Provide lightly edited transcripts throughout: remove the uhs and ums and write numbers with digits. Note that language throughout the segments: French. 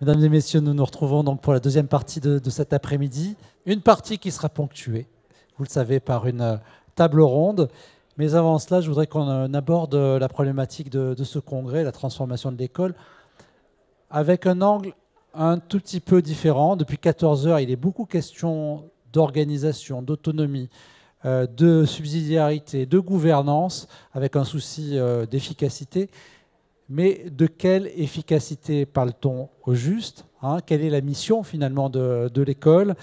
Mesdames et messieurs, nous nous retrouvons donc pour la deuxième partie de cet après-midi. Une partie qui sera ponctuée, vous le savez, par une table ronde. Mais avant cela, je voudrais qu'on aborde la problématique de ce congrès, la transformation de l'école, avec un angle un tout petit peu différent. Depuis 14 heures, il est beaucoup question d'organisation, d'autonomie, de subsidiarité, de gouvernance, avec un souci d'efficacité. Mais de quelle efficacité parle-t-on au juste, hein? Quelle est la mission finalement de l'école?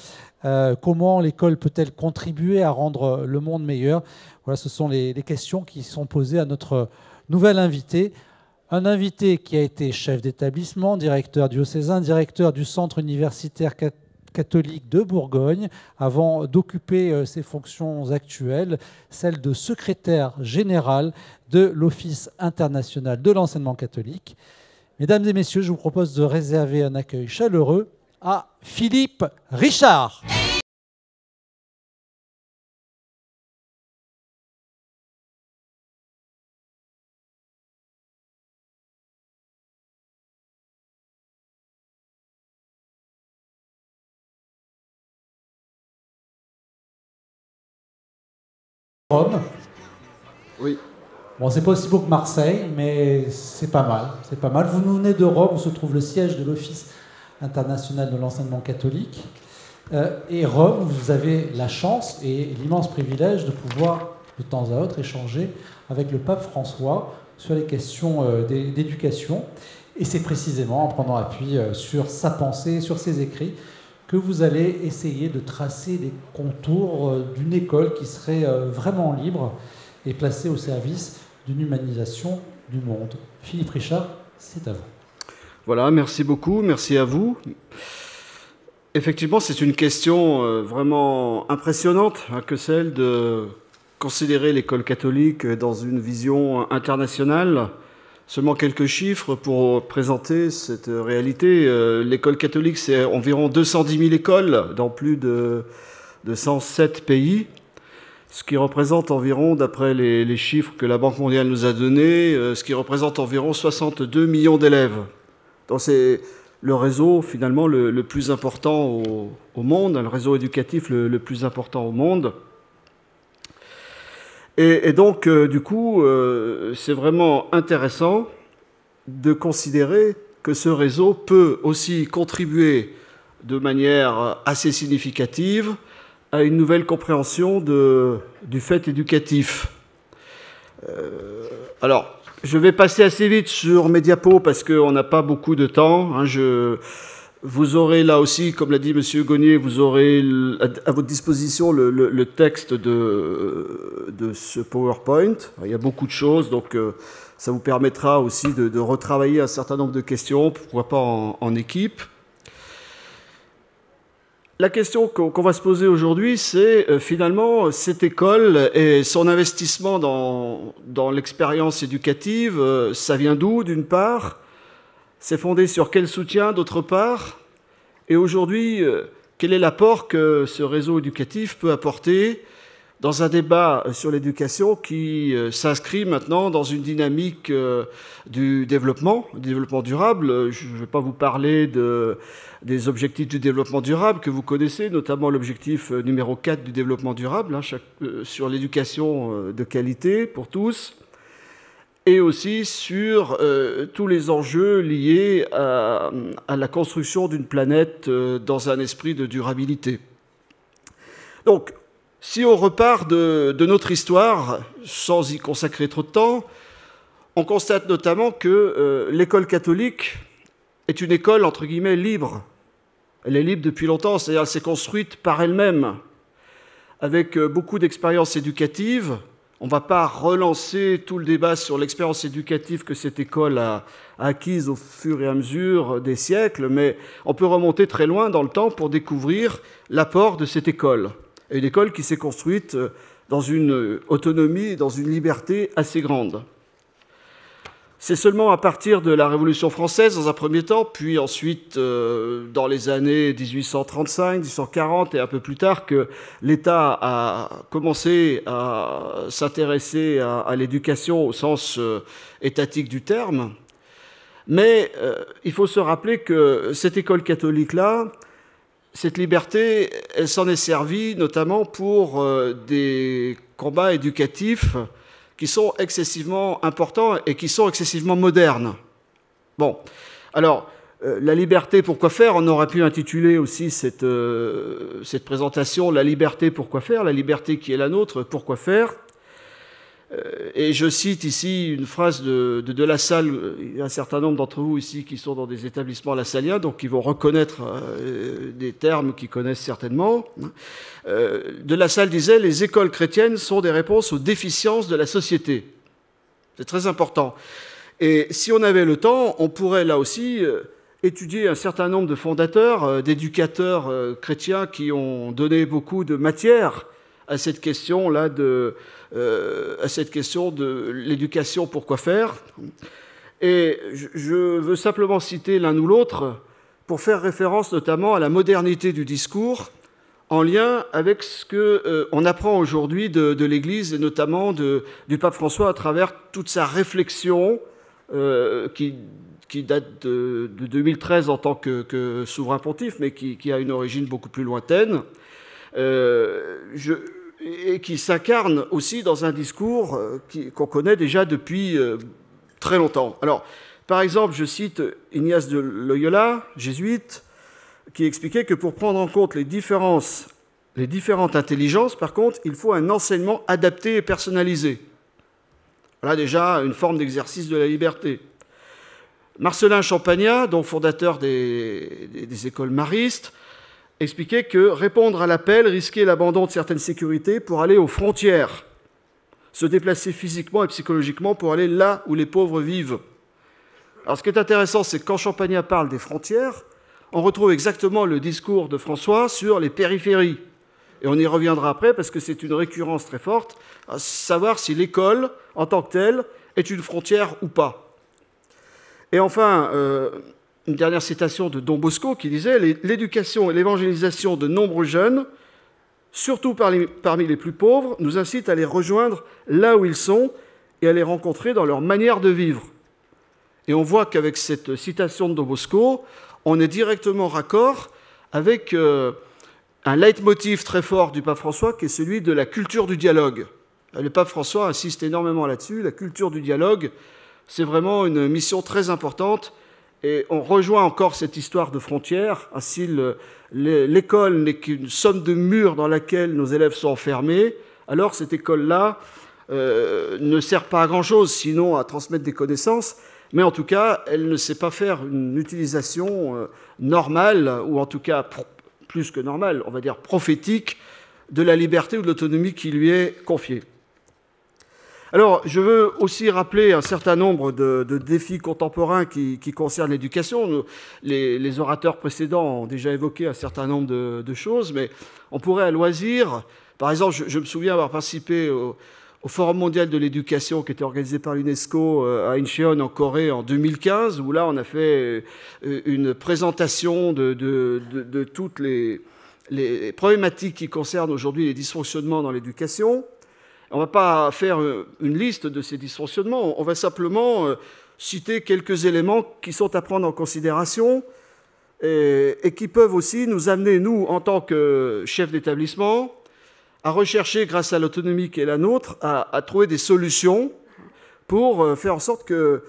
Comment l'école peut-elle contribuer à rendre le monde meilleur? Voilà, ce sont les questions qui sont posées à notre nouvel invité. Un invité qui a été chef d'établissement, directeur diocésain, directeur du centre universitaire catholique de Bourgogne, avant d'occuper ses fonctions actuelles, celle de secrétaire général de l'Office international de l'enseignement catholique. Mesdames et messieurs, je vous propose de réserver un accueil chaleureux à Philippe Richard. Rome. Oui. Bon, c'est pas aussi beau que Marseille, mais c'est pas mal. C'est pas mal. Vous venez de Rome, où se trouve le siège de l'Office international de l'enseignement catholique. Et Rome, vous avez la chance et l'immense privilège de pouvoir, de temps à autre, échanger avec le pape François sur les questions d'éducation. Et c'est précisément en prenant appui sur sa pensée, sur ses écrits, que vous allez essayer de tracer les contours d'une école qui serait vraiment libre et placée au service d'une humanisation du monde. Philippe Richard, c'est à vous. Voilà, merci beaucoup, merci à vous. Effectivement, c'est une question vraiment impressionnante que celle de considérer l'école catholique dans une vision internationale. Seulement quelques chiffres pour présenter cette réalité. L'école catholique, c'est environ 210 000 écoles dans plus de 107 pays, ce qui représente environ, d'après les chiffres que la Banque mondiale nous a donnés, ce qui représente environ 62 millions d'élèves. Donc c'est le réseau finalement le plus important au monde, le réseau éducatif le plus important au monde. Et donc, du coup, c'est vraiment intéressant de considérer que ce réseau peut aussi contribuer de manière assez significative à une nouvelle compréhension du fait éducatif. Alors, je vais passer assez vite sur mes diapos parce qu'on n'a pas beaucoup de temps. Vous aurez là aussi, comme l'a dit M. Gonier, vous aurez à votre disposition le texte de ce PowerPoint. Il y a beaucoup de choses, donc ça vous permettra aussi de retravailler un certain nombre de questions, pourquoi pas en équipe. La question qu'on va se poser aujourd'hui, c'est finalement cette école et son investissement dans l'expérience éducative, ça vient d'où d'une part ? C'est fondé sur quel soutien, d'autre part? Et aujourd'hui, quel est l'apport que ce réseau éducatif peut apporter dans un débat sur l'éducation qui s'inscrit maintenant dans une dynamique du développement durable? Je ne vais pas vous parler des objectifs du développement durable que vous connaissez, notamment l'objectif numéro 4 du développement durable, sur l'éducation de qualité pour tous, et aussi sur tous les enjeux liés à la construction d'une planète dans un esprit de durabilité. Donc, si on repart de notre histoire, sans y consacrer trop de temps, on constate notamment que l'école catholique est une école, entre guillemets, libre. Elle est libre depuis longtemps, c'est-à-dire elle s'est construite par elle-même, avec beaucoup d'expériences éducatives. On ne va pas relancer tout le débat sur l'expérience éducative que cette école a acquise au fur et à mesure des siècles, mais on peut remonter très loin dans le temps pour découvrir l'apport de cette école. Une école qui s'est construite dans une autonomie et dans une liberté assez grande. C'est seulement à partir de la Révolution française, dans un premier temps, puis ensuite, dans les années 1835, 1840 et un peu plus tard, que l'État a commencé à s'intéresser à l'éducation au sens étatique du terme. Mais il faut se rappeler que cette école catholique-là, cette liberté, elle s'en est servie notamment pour des combats éducatifs qui sont excessivement importants et qui sont excessivement modernes. Bon, alors, la liberté, pourquoi faire? On aurait pu intituler aussi cette présentation « La liberté, pourquoi faire ?» La liberté qui est la nôtre, pourquoi faire? Et je cite ici une phrase de Lassalle. Il y a un certain nombre d'entre vous ici qui sont dans des établissements lassaliens, donc qui vont reconnaître des termes qu'ils connaissent certainement. De Lassalle disait « Les écoles chrétiennes sont des réponses aux déficiences de la société ». C'est très important. Et si on avait le temps, on pourrait là aussi étudier un certain nombre de fondateurs, d'éducateurs chrétiens qui ont donné beaucoup de matière à cette question-là à cette question de l'éducation, pourquoi faire. Et je veux simplement citer l'un ou l'autre pour faire référence notamment à la modernité du discours en lien avec ce qu'on apprend aujourd'hui de l'Église et notamment du pape François à travers toute sa réflexion qui date de 2013 en tant que souverain pontife, mais qui a une origine beaucoup plus lointaine. Et qui s'incarne aussi dans un discours qu'on connaît déjà depuis très longtemps. Alors, par exemple, je cite Ignace de Loyola, jésuite, qui expliquait que pour prendre en compte les différentes intelligences, par contre, il faut un enseignement adapté et personnalisé. Voilà déjà une forme d'exercice de la liberté. Marcellin Champagnat, donc fondateur des écoles maristes, expliquait que répondre à l'appel risquait l'abandon de certaines sécurités pour aller aux frontières, se déplacer physiquement et psychologiquement pour aller là où les pauvres vivent. Alors ce qui est intéressant, c'est que quand Champagnat parle des frontières, on retrouve exactement le discours de François sur les périphéries. Et on y reviendra après parce que c'est une récurrence très forte, à savoir si l'école, en tant que telle, est une frontière ou pas. Et enfin, une dernière citation de Don Bosco qui disait « L'éducation et l'évangélisation de nombreux jeunes, surtout parmi les plus pauvres, nous incitent à les rejoindre là où ils sont et à les rencontrer dans leur manière de vivre. » Et on voit qu'avec cette citation de Don Bosco, on est directement raccord avec un leitmotiv très fort du pape François qui est celui de la culture du dialogue. Le pape François insiste énormément là-dessus. La culture du dialogue, c'est vraiment une mission très importante. Et on rejoint encore cette histoire de frontières. Ainsi, l'école n'est qu'une somme de murs dans laquelle nos élèves sont enfermés. Alors, cette école-là ne sert pas à grand-chose, sinon à transmettre des connaissances. Mais en tout cas, elle ne sait pas faire une utilisation normale, ou en tout cas plus que normale, on va dire prophétique, de la liberté ou de l'autonomie qui lui est confiée. Alors, je veux aussi rappeler un certain nombre de défis contemporains qui concernent l'éducation. Les orateurs précédents ont déjà évoqué un certain nombre de choses, mais on pourrait à loisir, par exemple, je me souviens avoir participé au Forum mondial de l'éducation qui était organisé par l'UNESCO à Incheon en Corée en 2015, où là on a fait une présentation de toutes les problématiques qui concernent aujourd'hui les dysfonctionnements dans l'éducation. On ne va pas faire une liste de ces dysfonctionnements, on va simplement citer quelques éléments qui sont à prendre en considération et qui peuvent aussi nous amener, nous, en tant que chefs d'établissement, à rechercher, grâce à l'autonomie qui est la nôtre, à trouver des solutions pour faire en sorte que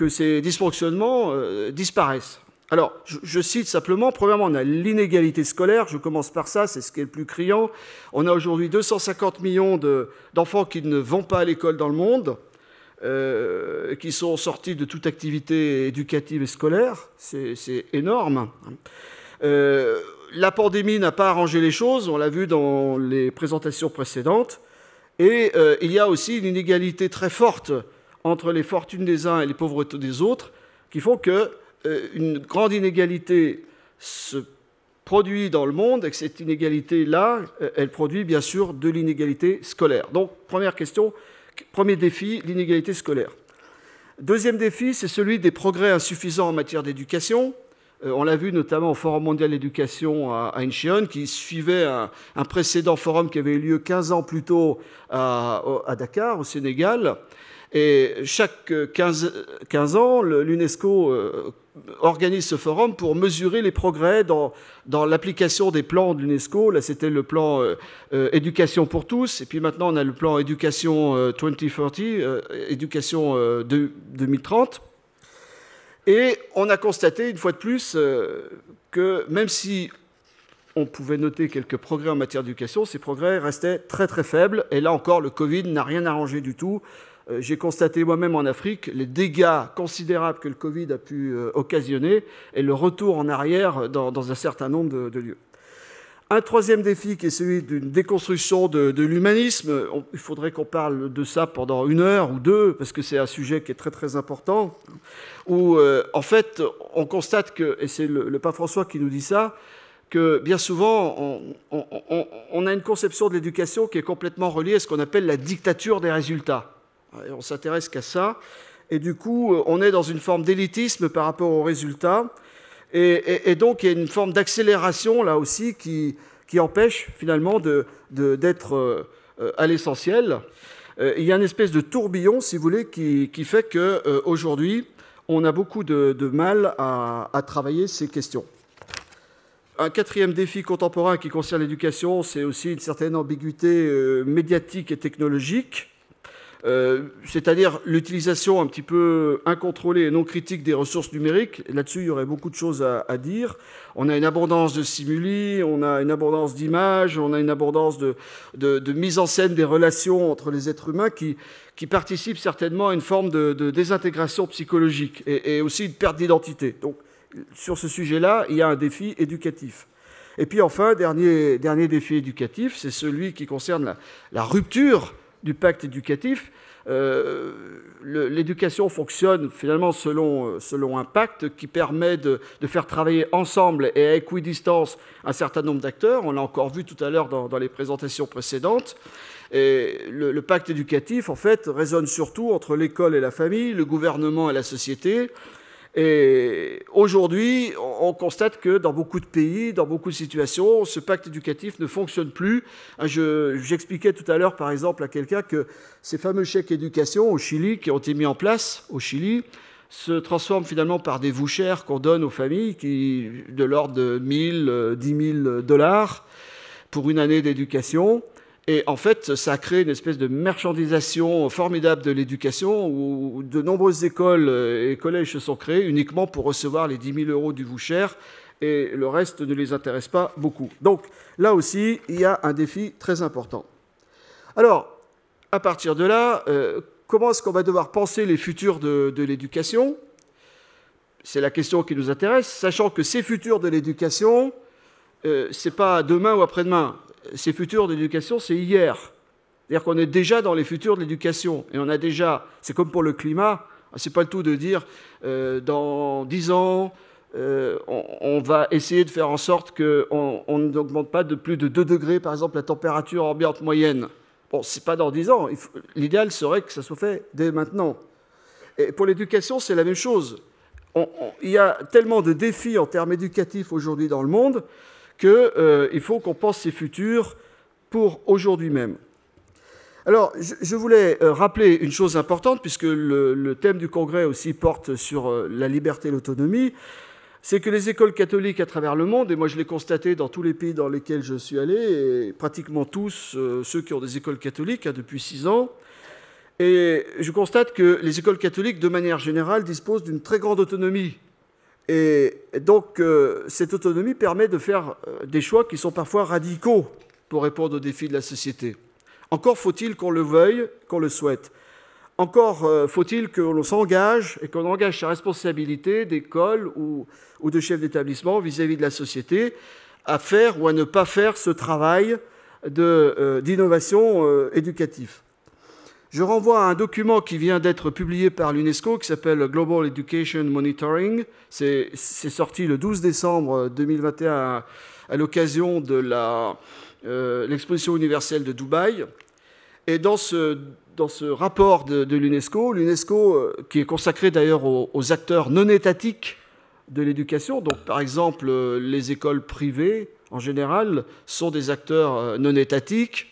ces dysfonctionnements disparaissent. Alors, je cite simplement, premièrement, on a l'inégalité scolaire, je commence par ça, c'est ce qui est le plus criant. On a aujourd'hui 250 millions d'enfants qui ne vont pas à l'école dans le monde, qui sont sortis de toute activité éducative et scolaire, c'est énorme. La pandémie n'a pas arrangé les choses, on l'a vu dans les présentations précédentes, et il y a aussi une inégalité très forte entre les fortunes des uns et les pauvretés des autres, qui font que une grande inégalité se produit dans le monde, et que cette inégalité-là, elle produit bien sûr de l'inégalité scolaire. Donc, première question, premier défi, l'inégalité scolaire. Deuxième défi, c'est celui des progrès insuffisants en matière d'éducation. On l'a vu notamment au Forum mondial d'éducation à Incheon, qui suivait un précédent forum qui avait eu lieu 15 ans plus tôt à Dakar, au Sénégal. Et chaque 15 ans, l'UNESCO organise ce forum pour mesurer les progrès dans l'application des plans de l'UNESCO. Là, c'était le plan éducation pour tous. Et puis maintenant, on a le plan éducation 2030, éducation 2030. Et on a constaté, une fois de plus, que même si on pouvait noter quelques progrès en matière d'éducation, ces progrès restaient très très faibles. Et là encore, le Covid n'a rien arrangé du tout. J'ai constaté moi-même en Afrique les dégâts considérables que le Covid a pu occasionner et le retour en arrière dans un certain nombre de lieux. Un troisième défi qui est celui d'une déconstruction de l'humanisme. Il faudrait qu'on parle de ça pendant 1 heure ou 2, parce que c'est un sujet qui est très très important, où en fait on constate que, et c'est le pape François qui nous dit ça, que bien souvent on a une conception de l'éducation qui est complètement reliée à ce qu'on appelle la dictature des résultats. Et on s'intéresse qu'à ça, et du coup on est dans une forme d'élitisme par rapport aux résultats, et donc il y a une forme d'accélération là aussi qui empêche finalement d'être à l'essentiel. Il y a une espèce de tourbillon, si vous voulez, qui fait qu'aujourd'hui on a beaucoup de mal à travailler ces questions. Un quatrième défi contemporain qui concerne l'éducation, c'est aussi une certaine ambiguïté médiatique et technologique. C'est-à-dire l'utilisation un petit peu incontrôlée et non critique des ressources numériques. Là-dessus, il y aurait beaucoup de choses à dire. On a une abondance de stimuli, on a une abondance d'images, on a une abondance de mise en scène des relations entre les êtres humains qui participent certainement à une forme de désintégration psychologique et aussi une perte d'identité. Donc, sur ce sujet-là, il y a un défi éducatif. Et puis enfin, dernier défi éducatif, c'est celui qui concerne la rupture du pacte éducatif. L'éducation fonctionne finalement selon un pacte qui permet de faire travailler ensemble et à équidistance un certain nombre d'acteurs. On l'a encore vu tout à l'heure dans les présentations précédentes. Et le pacte éducatif, en fait, résonne surtout entre l'école et la famille, le gouvernement et la société. Et aujourd'hui, on constate que dans beaucoup de pays, dans beaucoup de situations, ce pacte éducatif ne fonctionne plus. J'expliquais tout à l'heure, par exemple, à quelqu'un que ces fameux chèques éducation au Chili, qui ont été mis en place au Chili, se transforment finalement par des vouchers qu'on donne aux familles, de l'ordre de 1 000, 10 000 $ pour une année d'éducation. Et en fait, ça a créé une espèce de marchandisation formidable de l'éducation où de nombreuses écoles et collèges se sont créés uniquement pour recevoir les 10 000 € du voucher et le reste ne les intéresse pas beaucoup. Donc là aussi, il y a un défi très important. Alors, à partir de là, comment est-ce qu'on va devoir penser les futurs de l'éducation ? C'est la question qui nous intéresse, sachant que ces futurs de l'éducation, ce n'est pas demain ou après-demain. Ces futurs d'éducation, c'est hier. C'est-à-dire qu'on est déjà dans les futurs de l'éducation. Et on a déjà, c'est comme pour le climat, c'est pas le tout de dire dans 10 ans, on va essayer de faire en sorte qu'on n'augmente pas de plus de 2 degrés, par exemple, la température ambiante moyenne. Bon, c'est pas dans 10 ans. L'idéal serait que ça soit fait dès maintenant. Et pour l'éducation, c'est la même chose. Il y a tellement de défis en termes éducatifs aujourd'hui dans le monde qu'il faut qu'on pense ces futurs pour aujourd'hui même. Alors, je voulais rappeler une chose importante, puisque le thème du congrès aussi porte sur la liberté et l'autonomie, c'est que les écoles catholiques à travers le monde, et moi je l'ai constaté dans tous les pays dans lesquels je suis allé, et pratiquement tous ceux qui ont des écoles catholiques depuis 6 ans, et je constate que les écoles catholiques, de manière générale, disposent d'une très grande autonomie. Et donc, cette autonomie permet de faire des choix qui sont parfois radicaux pour répondre aux défis de la société. Encore faut-il qu'on le veuille, qu'on le souhaite. Encore faut-il que l'on s'engage et qu'on engage sa responsabilité d'école ou de chef d'établissement vis-à-vis de la société à faire ou à ne pas faire ce travail d'innovation éducative. Je renvoie à un document qui vient d'être publié par l'UNESCO qui s'appelle Global Education Monitoring. C'est sorti le 12 décembre 2021 à l'occasion de l'exposition universelle de Dubaï. Et dans ce rapport de l'UNESCO, qui est consacré d'ailleurs aux acteurs non étatiques de l'éducation, donc par exemple les écoles privées en général sont des acteurs non étatiques.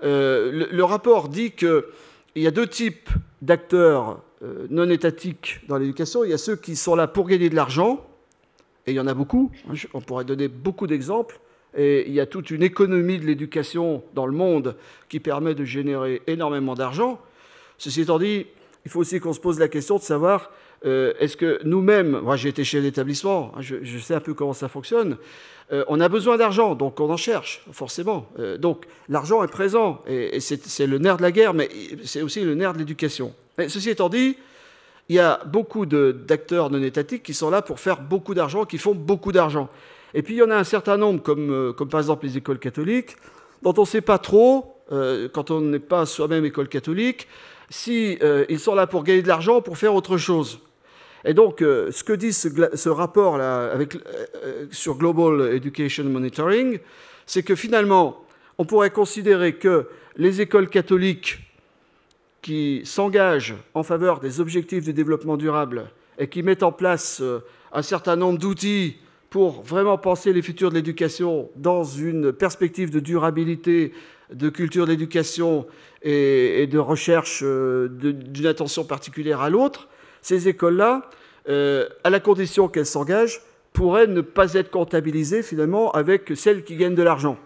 Le rapport dit qu'il il y a deux types d'acteurs non étatiques dans l'éducation. Il y a ceux qui sont là pour gagner de l'argent, et il y en a beaucoup. On pourrait donner beaucoup d'exemples. Et il y a toute une économie de l'éducation dans le monde qui permet de générer énormément d'argent. Ceci étant dit, il faut aussi qu'on se pose la question de savoir est-ce que nous-mêmes, moi j'ai été chef d'établissement, je sais un peu comment ça fonctionne, on a besoin d'argent, donc on en cherche, forcément. Donc l'argent est présent, et c'est le nerf de la guerre, mais c'est aussi le nerf de l'éducation. Ceci étant dit, il y a beaucoup d'acteurs non étatiques qui sont là pour faire beaucoup d'argent, qui font beaucoup d'argent. Et puis il y en a un certain nombre, comme par exemple les écoles catholiques, dont on ne sait pas trop, quand on n'est pas soi-même école catholique, si ils sont là pour gagner de l'argent ou pour faire autre chose. Et donc, ce que dit ce rapport-là sur Global Education Monitoring, c'est que finalement, on pourrait considérer que les écoles catholiques qui s'engagent en faveur des objectifs du développement durable et qui mettent en place un certain nombre d'outils pour vraiment penser les futurs de l'éducation dans une perspective de durabilité, de culture de l'éducation et de recherche d'une attention particulière à l'autre, ces écoles-là, à la condition qu'elles s'engagent, pourraient ne pas être comptabilisées finalement avec celles qui gagnent de l'argent.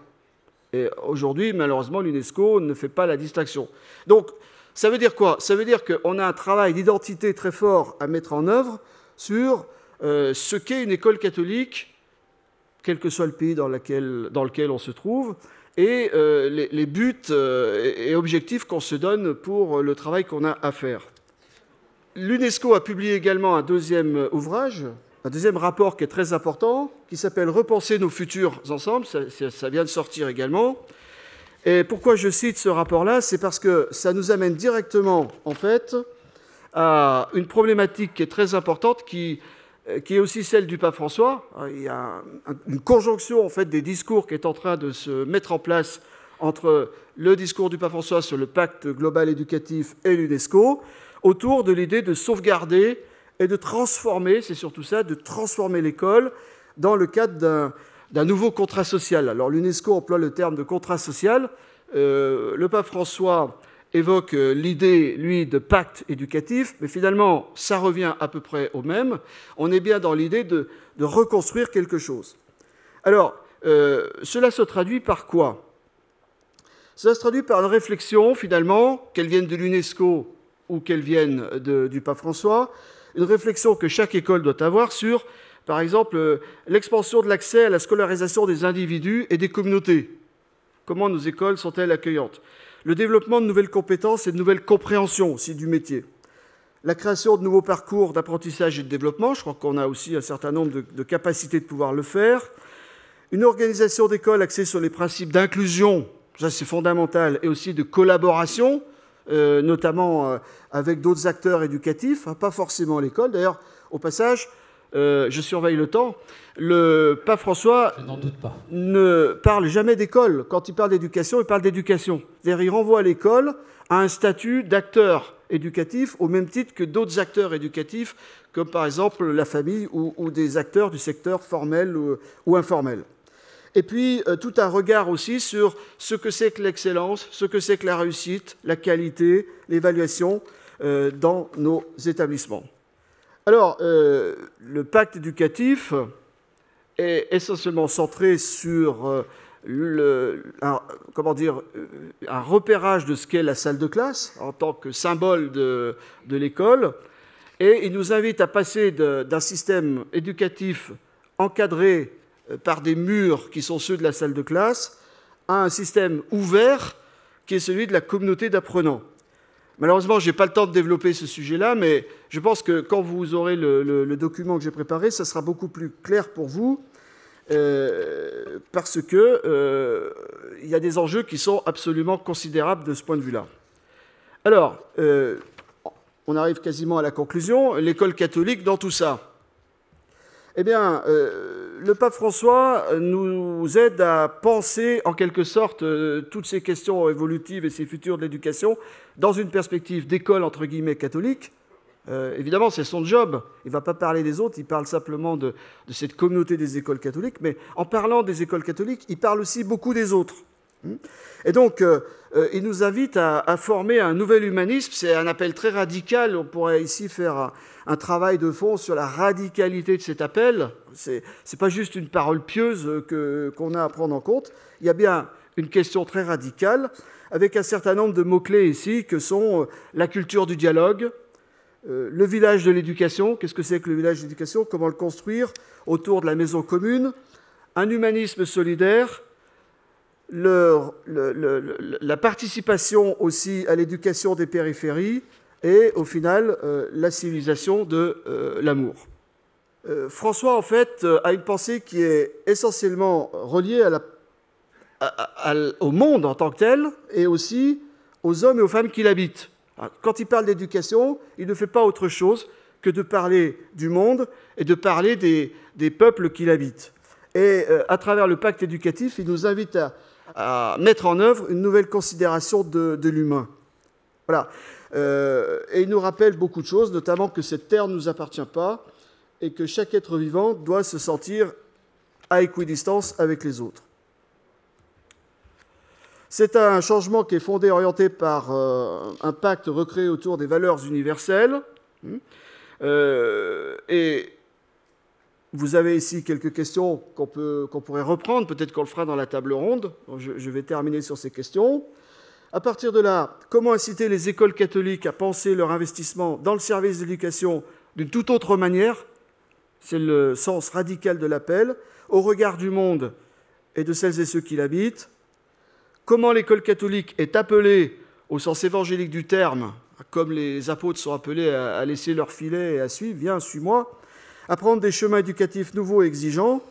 Et aujourd'hui, malheureusement, l'UNESCO ne fait pas la distinction. Donc, ça veut dire quoi? Ça veut dire qu'on a un travail d'identité très fort à mettre en œuvre sur ce qu'est une école catholique, quel que soit le pays dans lequel on se trouve, et les buts et objectifs qu'on se donne pour le travail qu'on a à faire. L'UNESCO a publié également un deuxième ouvrage, un deuxième rapport qui est très important, qui s'appelle « Repenser nos futurs ensemble ». Ça vient de sortir également. Et pourquoi je cite ce rapport-là? C'est parce que ça nous amène directement, en fait, à une problématique qui est très importante, qui est aussi celle du pape François. Il y a une conjonction, en fait, des discours qui est en train de se mettre en place entre le discours du pape François sur le pacte global éducatif et l'UNESCO, autour de l'idée de sauvegarder et de transformer, c'est surtout ça, de transformer l'école dans le cadre d'un nouveau contrat social. Alors l'UNESCO emploie le terme de contrat social. Le pape François évoque l'idée, lui, de pacte éducatif, mais finalement, ça revient à peu près au même. On est bien dans l'idée de reconstruire quelque chose. Alors, cela se traduit par quoi? Cela se traduit par une réflexion, finalement, qu'elle vienne de l'UNESCO ou qu'elle vienne du pape François, une réflexion que chaque école doit avoir sur, par exemple, l'expansion de l'accès à la scolarisation des individus et des communautés. Comment nos écoles sont-elles accueillantes? Le développement de nouvelles compétences et de nouvelles compréhensions aussi du métier. La création de nouveaux parcours d'apprentissage et de développement, je crois qu'on a aussi un certain nombre de capacités de pouvoir le faire. Une organisation d'école axée sur les principes d'inclusion, ça c'est fondamental, et aussi de collaboration, notamment avec d'autres acteurs éducatifs, pas forcément l'école. D'ailleurs, au passage, je surveille le temps, le pape François ne parle jamais d'école. Quand il parle d'éducation, il parle d'éducation. C'est-à-dire il renvoie l'école à un statut d'acteur éducatif au même titre que d'autres acteurs éducatifs, comme par exemple la famille ou des acteurs du secteur formel ou informel. Et puis, tout un regard aussi sur ce que c'est que l'excellence, ce que c'est que la réussite, la qualité, l'évaluation dans nos établissements. Alors, le pacte éducatif est essentiellement centré sur un repérage de ce qu'est la salle de classe en tant que symbole de l'école, et il nous invite à passer d'un système éducatif encadré par des murs qui sont ceux de la salle de classe, à un système ouvert qui est celui de la communauté d'apprenants. Malheureusement, je n'ai pas le temps de développer ce sujet-là, mais je pense que quand vous aurez le document que j'ai préparé, ça sera beaucoup plus clair pour vous, parce que il y a des enjeux qui sont absolument considérables de ce point de vue-là. Alors, on arrive quasiment à la conclusion. L'école catholique dans tout ça. Eh bien, le pape François nous aide à penser en quelque sorte toutes ces questions évolutives et ces futurs de l'éducation dans une perspective d'école entre guillemets catholique. Évidemment, c'est son job. Il ne va pas parler des autres, il parle simplement de cette communauté des écoles catholiques. Mais en parlant des écoles catholiques, il parle aussi beaucoup des autres. Et donc, il nous invite à former un nouvel humanisme. C'est un appel très radical. On pourrait ici faire un travail de fond sur la radicalité de cet appel. C'est pas juste une parole pieuse qu'on a à prendre en compte. Il y a bien une question très radicale, avec un certain nombre de mots-clés ici, que sont la culture du dialogue, le village de l'éducation. Qu'est-ce que c'est que le village de l'éducation? Comment le construire autour de la maison commune? Un humanisme solidaire, la participation aussi à l'éducation des périphéries et, au final, la civilisation de l'amour. François, en fait, a une pensée qui est essentiellement reliée au monde en tant que tel et aussi aux hommes et aux femmes qui l'habitent. Quand il parle d'éducation, il ne fait pas autre chose que de parler du monde et de parler des peuples qui l'habitent. Et à travers le pacte éducatif, il nous invite à mettre en œuvre une nouvelle considération de l'humain. Voilà. Et il nous rappelle beaucoup de choses, notamment que cette terre ne nous appartient pas et que chaque être vivant doit se sentir à équidistance avec les autres. C'est un changement qui est fondé et orienté par un pacte recréé autour des valeurs universelles. Et vous avez ici quelques questions qu'on pourrait reprendre, peut-être qu'on le fera dans la table ronde. Je vais terminer sur ces questions. À partir de là, comment inciter les écoles catholiques à penser leur investissement dans le service d'éducation d'une toute autre manière? C'est le sens radical de l'appel, au regard du monde et de celles et ceux qui l'habitent. Comment l'école catholique est appelée, au sens évangélique du terme, comme les apôtres sont appelés à laisser leur filet et à suivre, viens, suis-moi, à prendre des chemins éducatifs nouveaux et exigeants.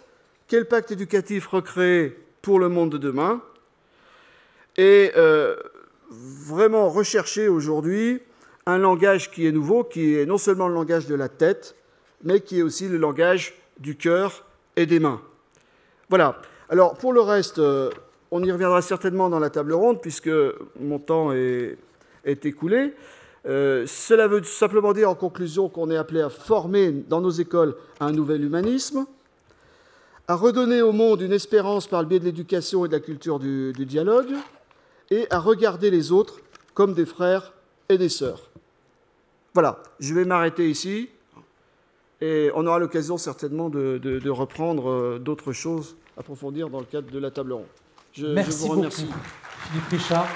Quel pacte éducatif recréer pour le monde de demain? Et vraiment rechercher aujourd'hui un langage qui est nouveau, qui est non seulement le langage de la tête, mais qui est aussi le langage du cœur et des mains. Voilà. Alors, pour le reste, on y reviendra certainement dans la table ronde, puisque mon temps est écoulé. Cela veut simplement dire, en conclusion, qu'on est appelé à former dans nos écoles un nouvel humanisme, à redonner au monde une espérance par le biais de l'éducation et de la culture du dialogue, et à regarder les autres comme des frères et des sœurs. Voilà, je vais m'arrêter ici, et on aura l'occasion certainement de reprendre d'autres choses, approfondir dans le cadre de la table ronde. Merci je vous remercie. beaucoup, Philippe Richard.